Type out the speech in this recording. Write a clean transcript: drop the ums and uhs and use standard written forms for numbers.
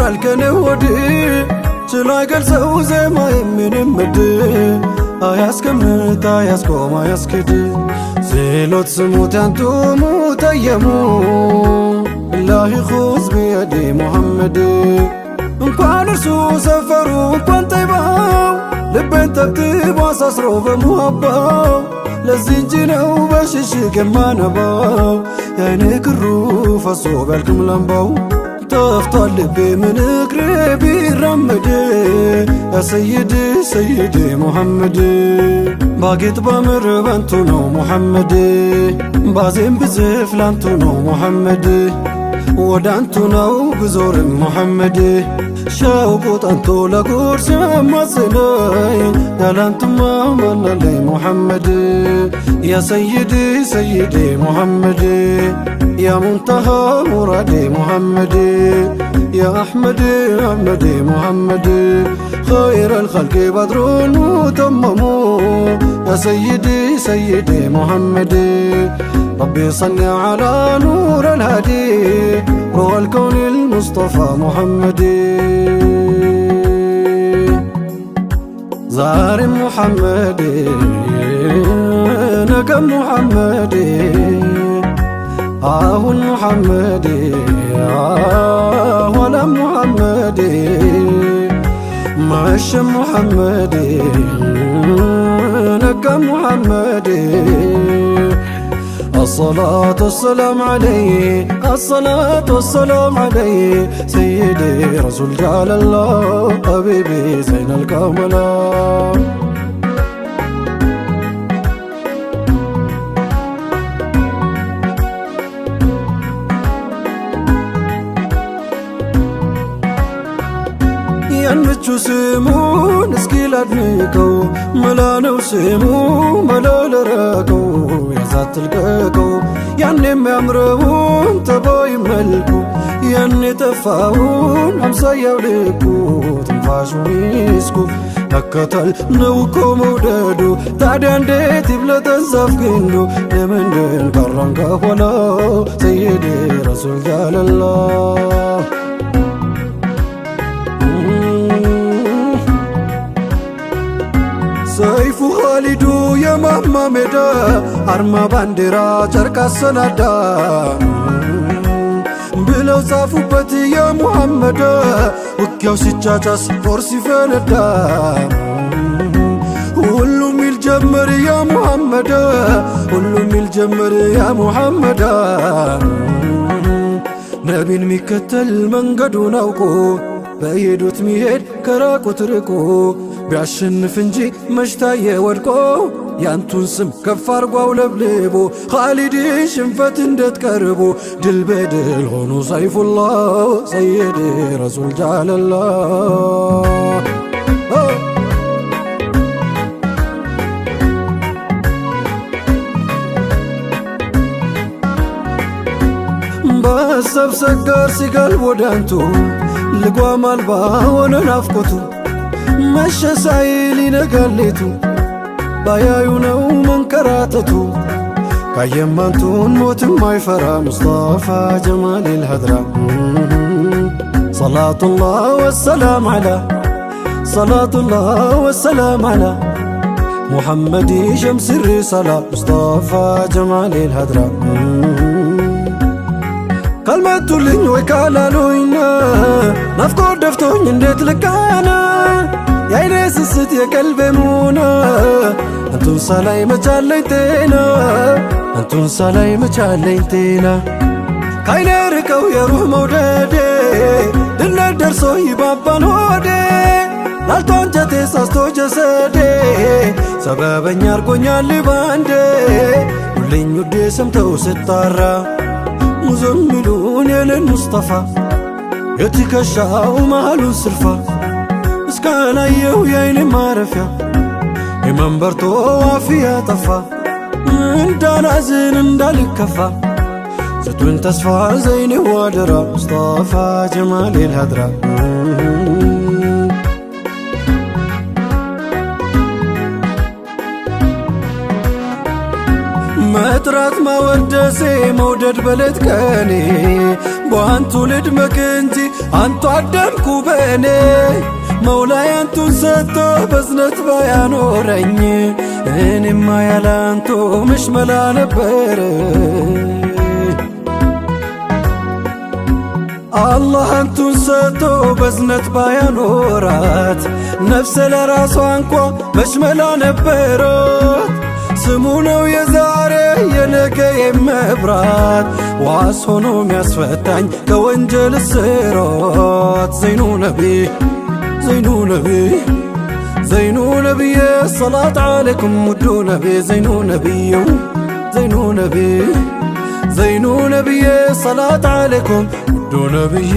ያልከነ ወድ ስላይገልጸው ዜማ ምንም ምድ አያስቀምጥ አያስቆም አያስክድ ዜሎት ስሙት ያንቱ ሙተየሙ ላሂ ኹዝ ቢየዲ ሙሐመድ እንኳን እርሱ ሰፈሩ እንኳን ጠይባው ልቤን ተብትቦ አሳስሮ በሙሃባው ለዚህ እንጂ ነው በሽሽግ የማነባው የአይኔ ክሩ ፈሶ ቢያልቅም ላምባው ጠፍቷል ልቤ ምን እግሬ ቢራመድ ያ ሰይድ ሰይድ ሙሐመድ ባጌጥ ባምር ባንቱ ነው ሙሐመድ ባዜም ብዝፍ ላንቱ ነው ሙሐመድ ወዳንቱ ነው ብዞርም ሙሐመድ ሸውቁ ጠንቶ ለጉርስ ማጽነይ ያላንቱማ ማናለይ ሙሐመድ ያ ሰይድ ሰይድ ሙሐመድ ያ ሙንተሃ ሙራዴ ሙሐመድ ያ አሕመድ አሕመድ ሙሐመድ خير الخلق بدر متمم يا سيدي سيدي محمد ربي صل على نور الهادي روح الكون المصطفى محمد زار محمد نقم محمد محمد ولا محمد معش محمد نقى محمد الصلاة والسلام عليه الصلاة والسلام عليه سيدي رسول جعل الله حبيبي زين الكاملات ያንቹ ስሙን እስኪ ላድንቀው መላነው ስሙ መላለረቀው ያዛት ልቀቀው ያን የሚያምረውን ተባይ መልኩ ያን የጠፋውን አምሳያው ልኩ ትንፋሹ ሚስኩ መከተል ነው እኮ መውደዱ ታዲያ እንዴት ይብለጠዛፍ ግንዱ ለምንድን ቀረን ከኋላው ሰይዴ ረሱል ጃለላህ ሰይፉ ኻሊዱ የማማ ሜዳ አርማ ባንዲራ ጨርቅ አሰናዳ ብለው ጻፉበት የሙሐመድ ውጊያው ሲጫጫስ ጦር ሲፈነዳ ሁሉም ይል ጀመር ያ ሙሐመድ ሁሉም ይል ጀመር ያ ሙሐመድ ነቢን ሚከተል መንገዱን አውቆ በሄዱት ሚሄድ ከራቁት ርቆ ቢያሸንፍ እንጂ መሽታየ ወድቆ ያንቱን ስም ከፍ አርጓው ለብልቦ ኻሊድ ሽንፈት እንዴት ቀርቦ ድል በድል ሆኖ ሰይፉላህ ሰይድ ረሱል ጃለላህ በሀሳብ ሰጋር ሲጋልብ ወዳንቱ ልጓም አልባ ሆነ ናፍቆቱ መሸ ሳይል ይነጋል ሌቱ ባያዩ ነው መንከራተቱ ካየማንቱን ሞትም አይፈራ ሙስጠፋ ጀማል ልሀድራ ሰላቱላህ ወሰላም ዓላ ሰላቱላህ ወሰላም ዓላ ሙሐመድ ሸምስ ሪሳላ ሙስጠፋ ጀማል ልሀድራ ካልመቱልኝ ወይ ካላሉኝና ናፍቆት ደፍቶኝ እንዴት ልቃና የአይኔ ስስት የቀልቤ ሙና አንቱን ሳላይ መቻለኝ ጤና አንቱን ሳላይ መቻለኝ ጤና ካይኔ ርቀው የሩህ መውደዴ ድነት ደርሶ ይባባን ሆዴ ላልቶ አንጀቴ ሳስቶ ጀሰዴ ሰበበኛ አርጎኛል ባንዴ ሁልኝ ውዴ ሰምተው ስጣራ ሙዘምሉን የለን ሙስጠፋ የትከሻው መሃሉን ስልፋ እስካላየው የአይኔ ማረፊያ የመንበርቶ ዋፊያ ጠፋ እንዳላዝን እንዳልከፋ ስቱን ተስፋ ዘይኔ ዋደራ ሙስጠፋ ጀማል ልሀድራ መጥራት ማወደሴ መውደድ በለት ቀኔ በአንቱ ልድመቅ እንጂ አንቱ አደምኩ በእኔ መውላዬ አንቱን ሰጥቶ በዝነት ባያኖረኝ እኔማ ያላንቱ ምሽመላ ነበር። አላህ አንቱን ሰጥቶ በዝነት ባያኖራት ነፍሰ ለራሷ እንኳ መሽመላ ነበራት። ስሙ ነው የዛሬ የነገ የመብራት ዋስ ሆኖ ሚያስፈታኝ ከወንጀል እስራት። ዘይኑ ነቢ ዘይኑ ነቢ ዘይኑ ነቢዬ ሰላት ዓለይኩም ውዱ ነቢ ዘይኑ ነቢየው ዘይኑ ነቢ ዘይኑ ነቢዬ ሰላት ዓለይኩም ውዱ ነቢዬ